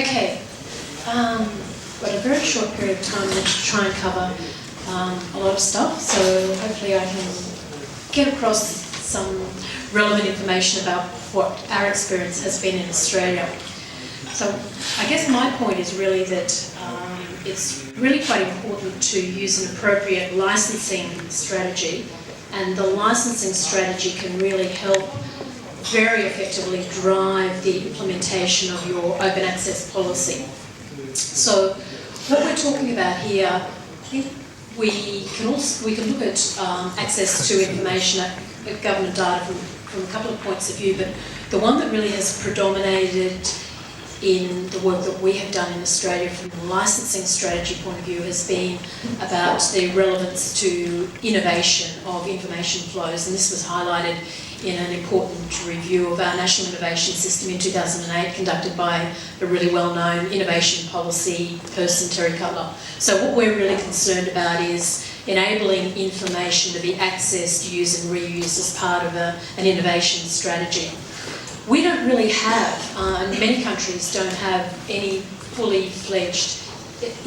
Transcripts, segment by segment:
Okay, got a very short period of time to try and cover a lot of stuff, so hopefully I can get across some relevant information about what our experience has been in Australia. So I guess my point is really that it's really quite important to use an appropriate licensing strategy, and the licensing strategy can really help very effectively drive the implementation of your open access policy. So what we're talking about here, I think we can look at access to information at government data from a couple of points of view, but the one that really has predominated in the work that we have done in Australia from the licensing strategy point of view has been about the relevance to innovation of information flows, and this was highlighted in an important review of our national innovation system in 2008 conducted by a really well-known innovation policy person, Terry Cutler. So what we're really concerned about is enabling information to be accessed, used and reused as part of an innovation strategy. We don't really have, and many countries don't have any fully fledged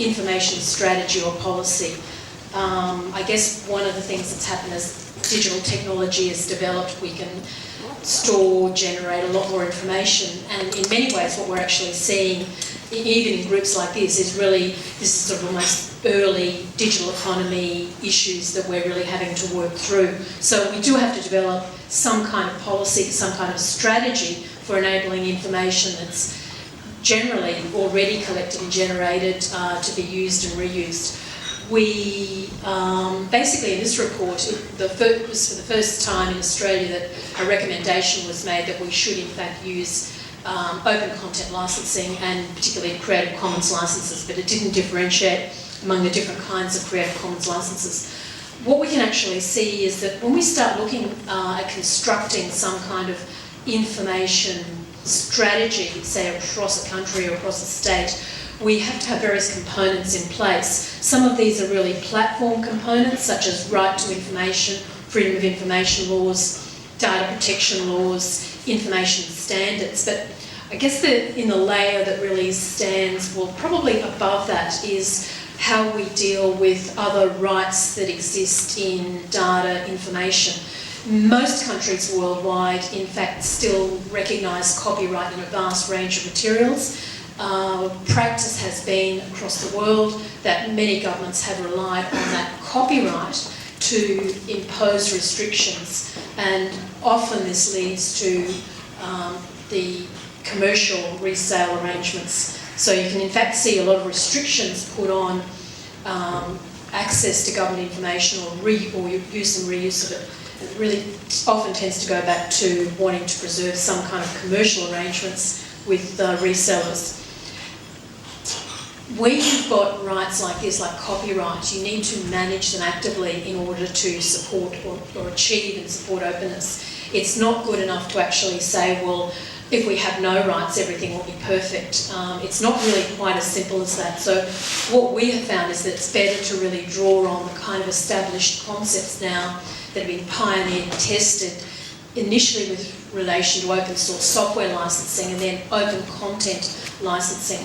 information strategy or policy. I guess one of the things that's happened as digital technology has developed, we can store, generate a lot more information, and in many ways what we're actually seeing, even in groups like this, is really, this is sort of almost early digital economy issues that we're really having to work through. So we do have to develop some kind of policy, some kind of strategy for enabling information that's generally already collected and generated to be used and reused. We basically in this report, it was for the first time in Australia that a recommendation was made that we should in fact use open content licensing and particularly Creative Commons licenses, but it didn't differentiate among the different kinds of Creative Commons licenses. What we can actually see is that when we start looking at constructing some kind of information strategy, say across a country or across a state, we have to have various components in place. Some of these are really platform components, such as right to information, freedom of information laws, data protection laws, information standards. But I guess in the layer that really stands, well, probably above that is how we deal with other rights that exist in data information. Most countries worldwide, in fact, still recognise copyright in a vast range of materials. Practice has been across the world that many governments have relied on that copyright to impose restrictions, and often this leads to the commercial resale arrangements. So you can in fact see a lot of restrictions put on access to government information or use and reuse of it. It really often tends to go back to wanting to preserve some kind of commercial arrangements with resellers. When you've got rights like this, like copyright, you need to manage them actively in order to support or achieve and support openness. It's not good enough to actually say, well, if we have no rights, everything will be perfect. It's not really quite as simple as that. So what we have found is that it's better to really draw on the kind of established concepts now that have been pioneered and tested, initially with relation to open source software licensing and then open content licensing.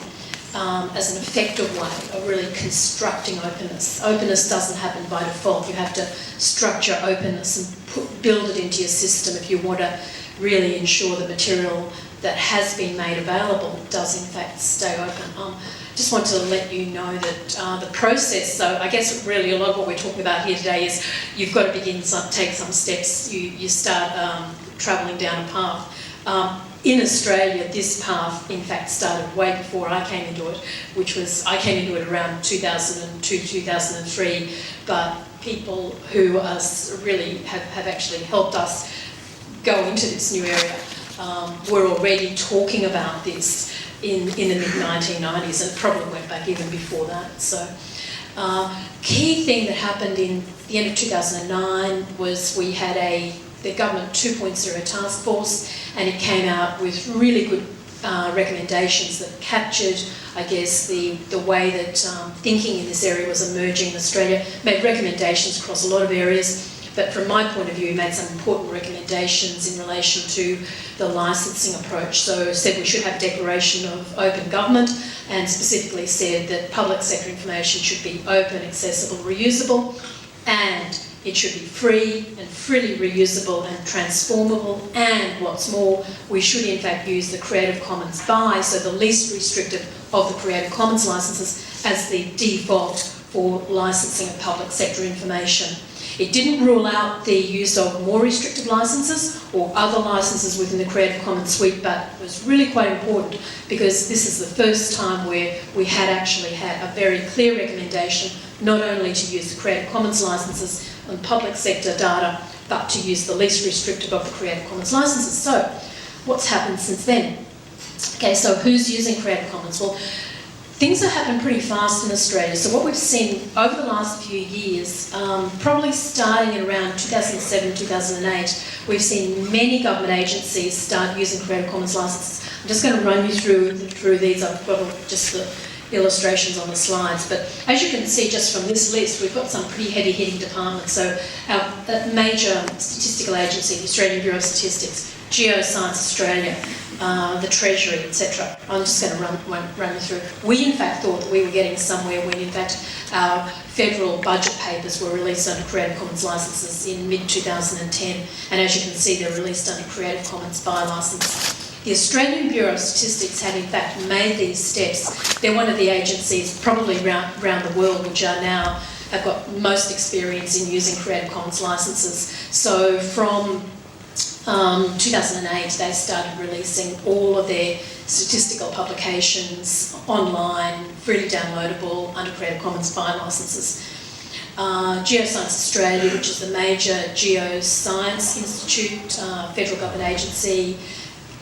As an effective way of really constructing openness. Openness doesn't happen by default. You have to structure openness and build it into your system if you want to really ensure the material that has been made available does in fact stay open. Just want to let you know that the process, so I guess really a lot of what we're talking about here today is you've got to begin take some steps. You start travelling down a path. In Australia, this path, in fact, started way before I came into it, which was, I came into it around 2002, 2003, but people who really have actually helped us go into this new area were already talking about this in the mid-1990s, and it probably went back even before that. So, key thing that happened in the end of 2009 was we had the Government 2.0 task force, and it came out with really good recommendations that captured, I guess, the way that thinking in this area was emerging in Australia, made recommendations across a lot of areas. But from my point of view, he made some important recommendations in relation to the licensing approach. So said we should have a declaration of open government, and specifically said that public sector information should be open, accessible, reusable, and it should be free and freely reusable and transformable, and what's more, we should in fact use the Creative Commons by, so the least restrictive of the Creative Commons licenses, as the default for licensing of public sector information. It didn't rule out the use of more restrictive licenses or other licenses within the Creative Commons suite, but it was really quite important because this is the first time where we had actually had a very clear recommendation not only to use the Creative Commons licenses on public sector data, but to use the least restrictive of the Creative Commons licenses. So, what's happened since then? Okay, so who's using Creative Commons? Well, things have happened pretty fast in Australia. So what we've seen over the last few years, probably starting in around 2007, 2008, we've seen many government agencies start using Creative Commons licenses. I'm just going to run you through these. I've got just the illustrations on the slides, but as you can see just from this list, we've got some pretty heavy-hitting departments. So our major statistical agency, the Australian Bureau of Statistics, Geoscience Australia, the Treasury, etc. I'm just going to run you through. We in fact thought that we were getting somewhere when in fact our federal budget papers were released under Creative Commons licenses in mid-2010, and as you can see they're released under Creative Commons by license. The Australian Bureau of Statistics have in fact made these steps. They're one of the agencies probably around the world which are now have got most experience in using Creative Commons licenses. So from 2008 they started releasing all of their statistical publications online, freely downloadable under Creative Commons by licenses. Geoscience Australia, which is the major geoscience institute, federal government agency,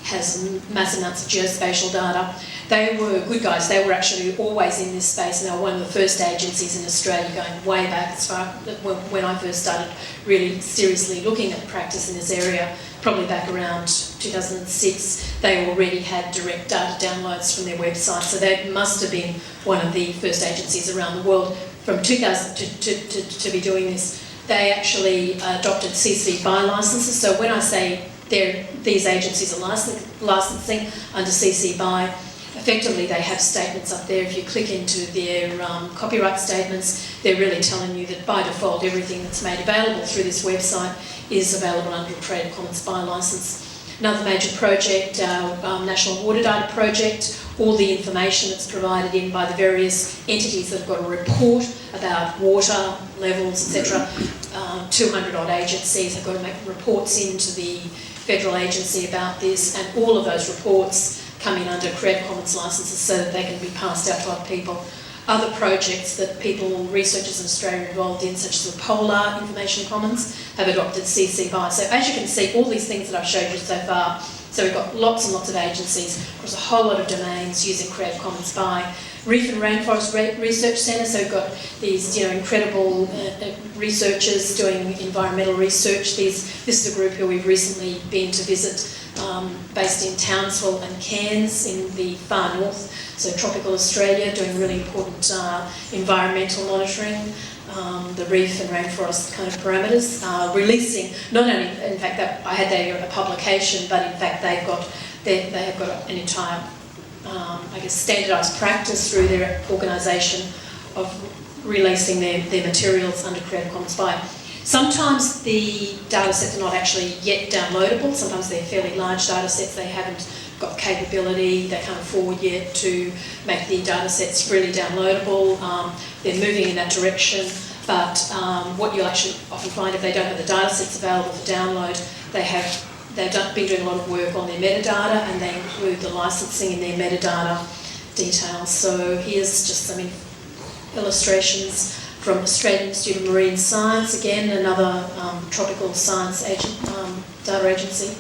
has massive amounts of geospatial data. They were good guys. They were actually always in this space, and they were one of the first agencies in Australia going way back as far when I first started really seriously looking at practice in this area, probably back around 2006. They already had direct data downloads from their website, so they must have been one of the first agencies around the world from 2000 to be doing this. They actually adopted CC BY licenses. So when I say these agencies are licensing under CC BY, effectively they have statements up there. If you click into their copyright statements, they're really telling you that by default everything that's made available through this website is available under a Creative Commons BY license. Another major project, our National Water Data Project, all the information that's provided in by the various entities that have got a report about water levels, etc. 200 odd agencies have got to make reports into the federal agency about this, and all of those reports come in under Creative Commons licenses so that they can be passed out to other people. Other projects that researchers in Australia are involved in, such as the Polar Information Commons, have adopted CC BY. So as you can see, all these things that I've showed you so far, so we've got lots and lots of agencies across a whole lot of domains using Creative Commons BY. Reef and Rainforest Research Centre, so we've got these incredible researchers doing environmental research. This is a group who we've recently been to visit, based in Townsville and Cairns in the far north, so tropical Australia, doing really important environmental monitoring, the reef and rainforest kind of parameters, releasing not only, in fact, that I had there a publication, but in fact they have got an entire standardised practice through their organisation of releasing their materials under Creative Commons BY. Sometimes the data sets are not actually yet downloadable. Sometimes they're fairly large data sets. They haven't got capability, they can't afford yet to make the data sets freely downloadable. They're moving in that direction, but what you'll actually often find if they don't have the data sets available for download, they've been doing a lot of work on their metadata, and they include the licensing in their metadata details. So here's just some illustrations from Australian Institute of Marine Science, again another tropical science data agency.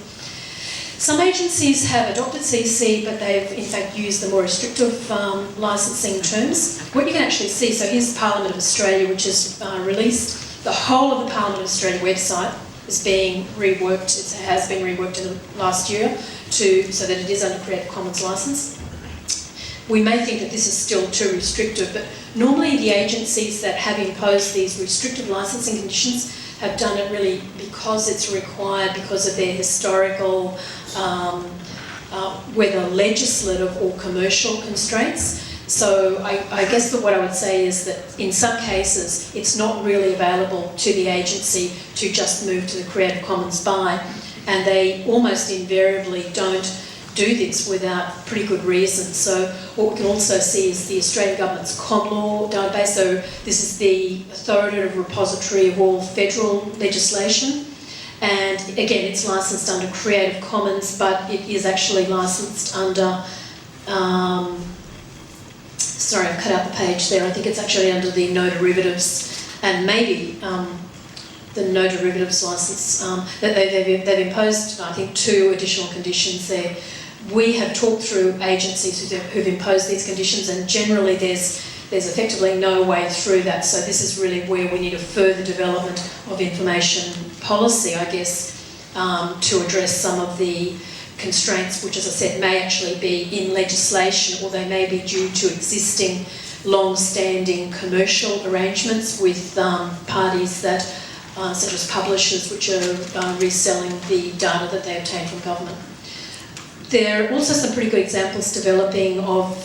Some agencies have adopted CC, but they've in fact used the more restrictive licensing terms. What you can actually see, so here's the Parliament of Australia, which has released the whole of the Parliament of Australia website is being reworked. It has been reworked in the last year so that it is under Creative Commons license. We may think that this is still too restrictive, but normally the agencies that have imposed these restrictive licensing conditions, have done it really because it's required, because of their historical, whether legislative or commercial constraints. So I guess that what I would say is that in some cases it's not really available to the agency to just move to the Creative Commons by, and they almost invariably don't do this without pretty good reason. So what we can also see is the Australian Government's Con Law database. So this is the authoritative repository of all federal legislation. And again, it's licensed under Creative Commons, but it is actually licensed under, sorry, I've cut out the page there. I think it's actually under the no derivatives, and maybe the no derivatives license. That they've imposed, I think, 2 additional conditions there. We have talked through agencies who've imposed these conditions, and generally there's effectively no way through that. So this is really where we need a further development of information policy, I guess, to address some of the constraints, which, as I said, may actually be in legislation, or they may be due to existing long-standing commercial arrangements with parties that, such as publishers, which are reselling the data that they obtain from government. There are also some pretty good examples developing of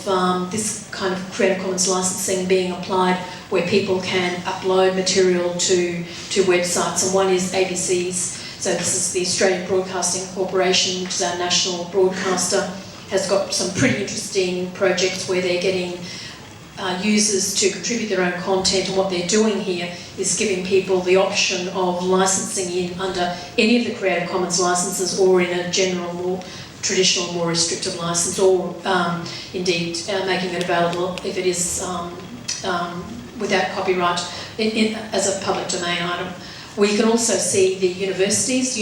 this kind of Creative Commons licensing being applied, where people can upload material to websites, and one is ABC's. So this is the Australian Broadcasting Corporation, which is our national broadcaster, has got some pretty interesting projects where they're getting users to contribute their own content, and what they're doing here is giving people the option of licensing in under any of the Creative Commons licenses, or in a general, more traditional, more restrictive license, or indeed making it available if it is without copyright as a public domain item. We can also see the universities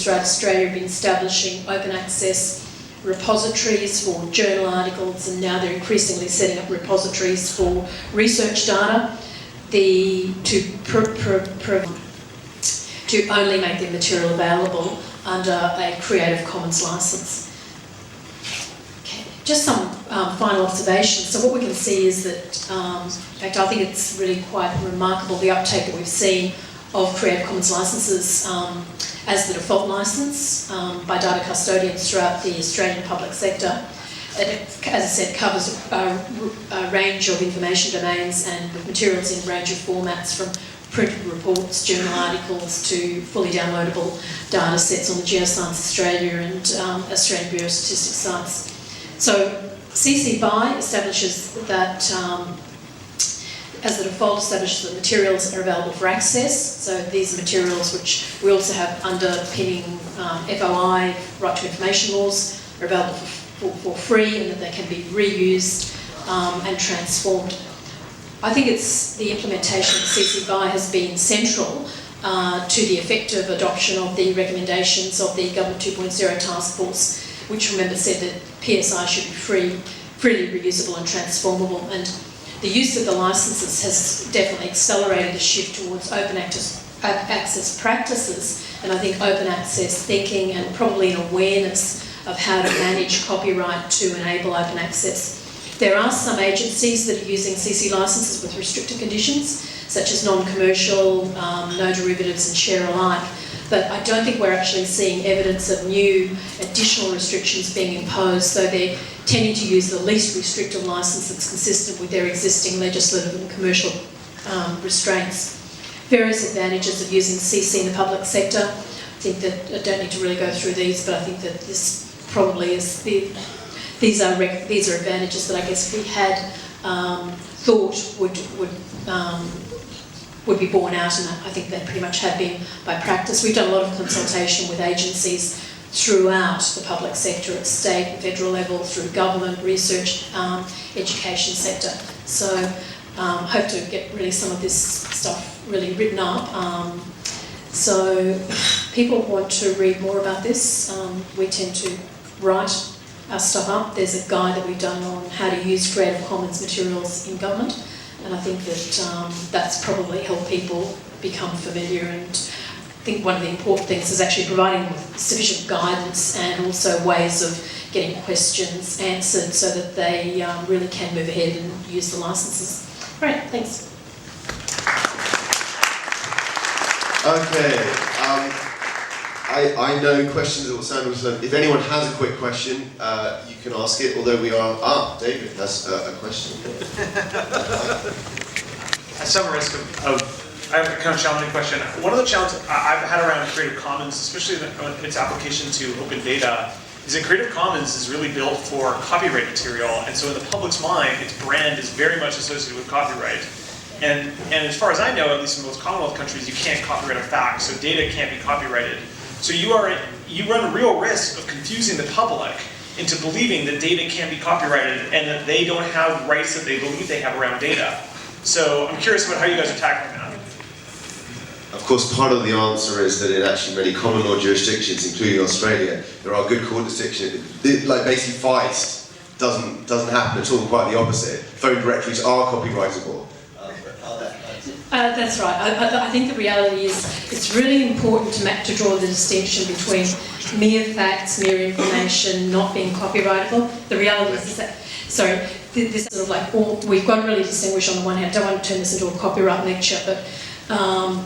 throughout Australia have been establishing open access repositories for journal articles, and now they're increasingly setting up repositories for research data to only make their material available under a Creative Commons license. Okay, just some final observations. So what we can see is that, in fact, I think it's really quite remarkable, the uptake that we've seen of Creative Commons licenses as the default license by data custodians throughout the Australian public sector. It, as I said, covers a range of information domains and with materials in a range of formats, from printed reports, journal articles, to fully downloadable data sets on the Geoscience Australia and Australian Bureau of Statistics sites. So CC BY establishes that, as the default, establishes that materials are available for access. So these are materials which we also have underpinning FOI, right to information laws, are available for free, and that they can be reused and transformed. I think it's the implementation of CC BY has been central to the effective adoption of the recommendations of the Government 2.0 Task Force, which, remember, said that PSI should be freely reusable and transformable. And the use of the licenses has definitely accelerated the shift towards open access practices, and I think open access thinking, and probably an awareness of how to manage copyright to enable open access. There are some agencies that are using CC licenses with restricted conditions, such as non-commercial, no derivatives and share alike, but I don't think we're actually seeing evidence of new additional restrictions being imposed, so they're tending to use the least restrictive licence that's consistent with their existing legislative and commercial restraints. Various advantages of using CC in the public sector. I think that I don't need to really go through these, but I think that this probably is these are advantages that I guess we had thought would be borne out, and I think they pretty much have been by practice. We've done a lot of consultation with agencies throughout the public sector, at state and federal level, through government, research, education sector. So hope to get really some of this stuff really written up. So if people want to read more about this, we tend to write our stuff up. There's a guide that we've done on how to use Creative Commons materials in government, and I think that that's probably helped people become familiar, and I think one of the important things is actually providing sufficient guidance and also ways of getting questions answered so that they really can move ahead and use the licenses. Great, thanks. Okay. I know questions that will sound. If anyone has a quick question, you can ask it. Although we are. David has a question. At some risk of I have a kind of challenging question. One of the challenges I've had around Creative Commons, especially its application to open data, is that Creative Commons is really built for copyright material, and so in the public's mind, its brand is very much associated with copyright. And as far as I know, at least in most Commonwealth countries, you can't copyright a fact, so data can't be copyrighted. So you run a real risk of confusing the public into believing that data can't be copyrighted and that they don't have rights that they believe they have around data. So I'm curious about how you guys are tackling that. Of course, part of the answer is that in actually many common law jurisdictions, including Australia, there are good court distinctions. Like basically Feist doesn't happen at all, quite the opposite. Phone directories are copyrightable. That's right. I think the reality is it's really important to draw the distinction between mere facts, mere information not being copyrightable. The reality is that, this sort of like, we've got to really distinguish on the one hand. I don't want to turn this into a copyright lecture, but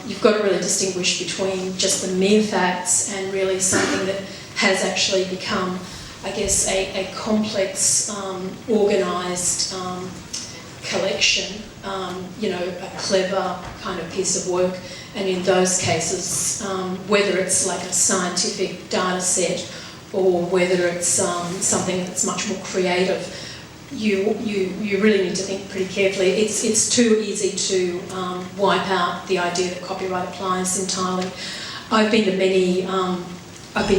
you've got to really distinguish between just the mere facts and really something that has actually become, I guess, a complex, organised collection, a clever kind of piece of work. And in those cases, whether it's like a scientific data set or whether it's something that's much more creative, you really need to think pretty carefully. It's too easy to wipe out the idea that copyright applies entirely. I've been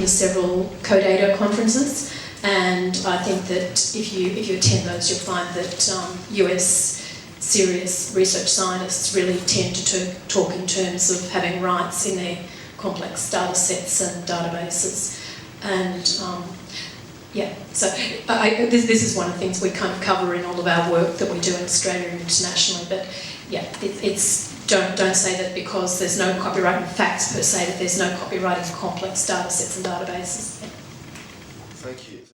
to several CoData conferences, and I think that if you attend those, you'll find that US serious research scientists really tend to talk in terms of having rights in their complex data sets and databases. And so this is one of the things we kind of cover in all of our work that we do in Australia and internationally. But yeah, don't say that because there's no copyright in facts per se, that there's no copyright in complex data sets and databases. Thank you.